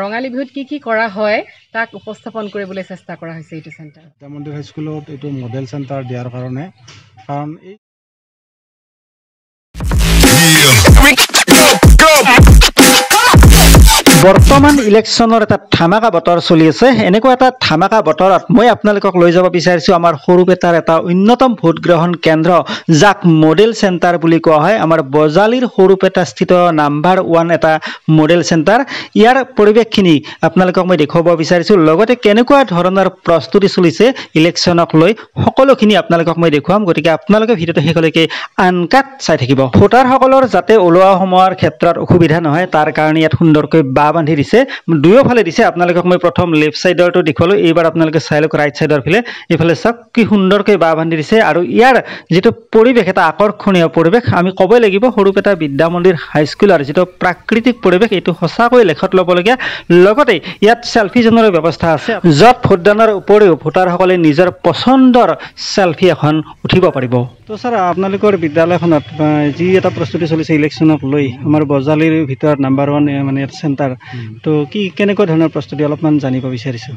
ৰঙালী বিহুত কি কৰা হয় তাক উপস্থাপন কৰিবলৈ চেষ্টা কৰা হৈছে এইটো চেণ্টাৰ। বিদ্যামন্দিৰ হাইস্কুলত এইটো মডেল চেণ্টাৰ দিয়াৰ কাৰণে কাৰণ এই বৰ্তমান ইলেকশ্যনৰ এটা ধামাকা বতৰ চলি আছে। এনেকুৱা এটা ধামাকা বতৰত মই আপোনালোকক লৈ যাব বিচাৰিছোঁ আমাৰ সৰুপেটাৰ এটা অন্যতম ভোট গ্ৰহণ কেন্দ্ৰ, যাক মডেল চেণ্টাৰ বুলি কোৱা হয়। আমাৰ বজালীৰ সৰুপেটা স্থিত নাম্বাৰ 1 এটা মডেল চেণ্টাৰ। ইয়াৰ পৰিৱেশখিনি আপোনালোকক মই দেখুৱাব বিচাৰিছোঁ, লগতে কেনেকুৱা ধৰণৰ প্ৰস্তুতি চলিছে ইলেকশ্যনক লৈ সকলোখিনি আপোনালোকক মই দেখুৱাম। গতিকে আপোনালোকে ভিডিঅ'টো শেষলৈকে আনকাট চাই থাকিব। ভোটাৰসকলৰ যাতে ওলোৱা সোমোৱাৰ ক্ষেত্ৰত অসুবিধা নহয় তাৰ কাৰণে ইয়াত সুন্দৰকৈ বান্ধি দিছে, দুয়োফালে দিছে। আপোনালোকক মই প্ৰথম লেফ্ট চাইডৰটো দেখুৱালোঁ, এইবাৰ আপোনালোকে চাই লওক ৰাইট চাইডৰ ফালে। এইফালে চাওক কি সুন্দৰকৈ বান্ধি দিছে। আৰু ইয়াৰ যিটো পৰিৱেশ, এটা আকৰ্ষণীয় পৰিৱেশ, আমি ক'বই লাগিব সৰুপেটা বিদ্যামন্দিৰ হাইস্কুলৰ যিটো প্ৰাকৃতিক পৰিৱেশ, এইটো সঁচাকৈ লেখত ল'বলগীয়া। লগতে ইয়াত চেলফি জোনৰ ব্যৱস্থা আছে, য'ত ভোটদানৰ উপৰিও ভোটাৰসকলে নিজৰ পচন্দৰ চেলফি এখন উঠিব পাৰিব। তো ছাৰ, আপোনালোকৰ বিদ্যালয়খনত যি এটা প্ৰস্তুতি চলিছে ইলেকশ্যনক লৈ, আমাৰ বজালীৰ ভিতৰত নাম্বাৰ 1 মানে চেণ্টাৰ, তো কেনেকুৱা ধৰণৰ প্ৰস্তুতি অলপমান জানিব বিচাৰিছোঁ।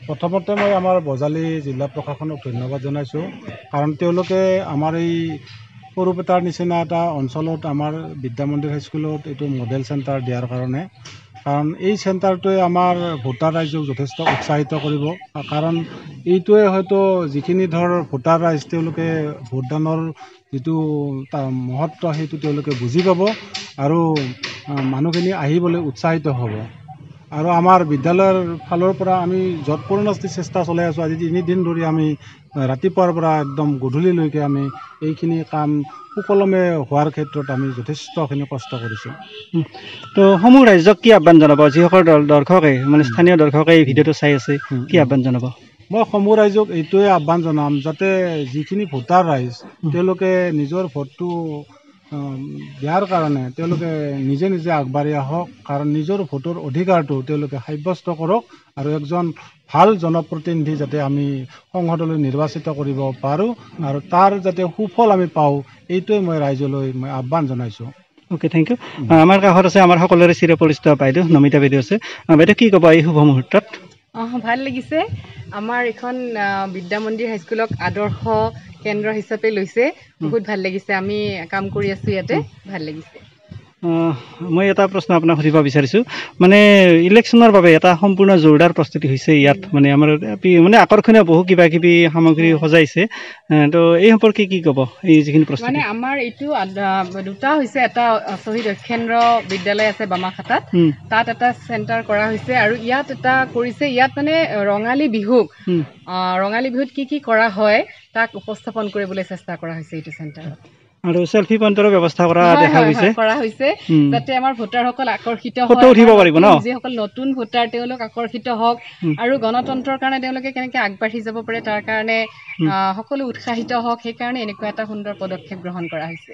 প্ৰথমতে মই আমাৰ বজালী জিলা প্ৰশাসনক ধন্যবাদ জনাইছোঁ, কাৰণ তেওঁলোকে আমাৰ এই সৰুপেটাৰ নিচিনা এটা অঞ্চলত আমাৰ বিদ্যামন্দিৰ হাইস্কুলত এইটো মডেল চেণ্টাৰ দিয়াৰ কাৰণে। কাৰণ এই চেণ্টাৰটোৱে আমাৰ ভোটাৰ ৰাইজক যথেষ্ট উৎসাহিত কৰিব, কাৰণ এইটোৱে হয়তো যিখিনি ভোটাৰ ৰাইজ তেওঁলোকে ভোটদানৰ যিটো মহত্ব সেইটো তেওঁলোকে বুজি পাব আৰু মানুহখিনি আহিবলৈ উৎসাহিত হ'ব। আৰু আমাৰ বিদ্যালয়ৰ ফালৰ পৰা আমি যৎপৰোনাস্তি চেষ্টা চলাই আছোঁ। আজি 3 দিন ধৰি আমি ৰাতিপুৱাৰ পৰা একদম গধূলিলৈকে আমি এইখিনি কাম সুকলমে হোৱাৰ ক্ষেত্ৰত আমি যথেষ্টখিনি কষ্ট কৰিছোঁ। তো সমূহ ৰাইজক কি আহ্বান জনাব, যিসকল দৰ্শকে মানে স্থানীয় দৰ্শকে এই ভিডিঅ'টো চাই আছে, কি আহ্বান জনাব? মই সমূহ ৰাইজক এইটোৱে আহ্বান জনাম, যাতে যিখিনি ভোটাৰ ৰাইজ তেওঁলোকে নিজৰ ভোটটো দিয়াৰ কাৰণে তেওঁলোকে নিজে নিজে আগবাঢ়ি আহক, কাৰণ নিজৰ ভোটৰ অধিকাৰটো তেওঁলোকে সাব্যস্ত কৰক আৰু একজন ভাল জনপ্ৰতিনিধি যাতে আমি সংসদলৈ নিৰ্বাচিত কৰিব পাৰোঁ আৰু তাৰ যাতে সুফল আমি পাওঁ, এইটোৱে মই ৰাইজলৈ আহ্বান জনাইছোঁ। Okay, thank you. আমাৰ কাষত আছে আমাৰ সকলোৰে চিৰপৰিচিত বাইদেউ নমিতা বাইদেউ আছে। বাইদেউ, কি ক'ব এই শুভ মুহূৰ্তত? ভাল লাগিছে। আমাৰ এখন বিদ্যামন্দিৰ হাইস্কুলক আদৰ্শ কেন্দ্ৰ হিচাপে লৈছে, বহুত ভাল লাগিছে। আমি কাম কৰি আছোঁ ইয়াতে, ভাল লাগিছে। মই এটা প্ৰশ্ন আপোনাক সুধিব বিচাৰিছোঁ, মানে ইলেকশ্যনৰ বাবে এটা সম্পূৰ্ণ জোৰদাৰ প্ৰস্তুতি হৈছে ইয়াত। মানে আমাৰ মানে আকৰ্ষণীয় বহু কিবা কিবি সামগ্ৰী সজাইছে, তো এই সম্পৰ্কে কি ক'ব? এই যিখিনি প্ৰস্তুতি মানে আমাৰ এইটো দুটা হৈছে, এটা শ্বহীদ অক্ষেন্দ্ৰ বিদ্যালয় আছে বামাখাতাত, তাত এটা চেণ্টাৰ কৰা হৈছে। আৰু ইয়াত এটা কৰিছে, ইয়াত মানে ৰঙালী বিহুত কি কৰা হয় তাক উপস্থাপন কৰিবলৈ চেষ্টা কৰা হৈছে এইটো চেণ্টাৰত। আৰু চেলফি পইণ্টৰো ব্যৱস্থা কৰা দেখা হৈছে, যাতে আমাৰ ভোটাৰসকল আকৰ্ষিত হয়, যিসকল নতুন ভোটাৰ তেওঁলোক আকৰ্ষিত হওক আৰু গণতন্ত্ৰৰ কাৰণে তেওঁলোকে কেনেকৈ আগবাঢ়ি যাব পাৰে তাৰ কাৰণে সকলো উৎসাহিত হওক। সেইকাৰণে এনেকুৱা এটা সুন্দৰ পদক্ষেপ গ্ৰহণ কৰা হৈছে।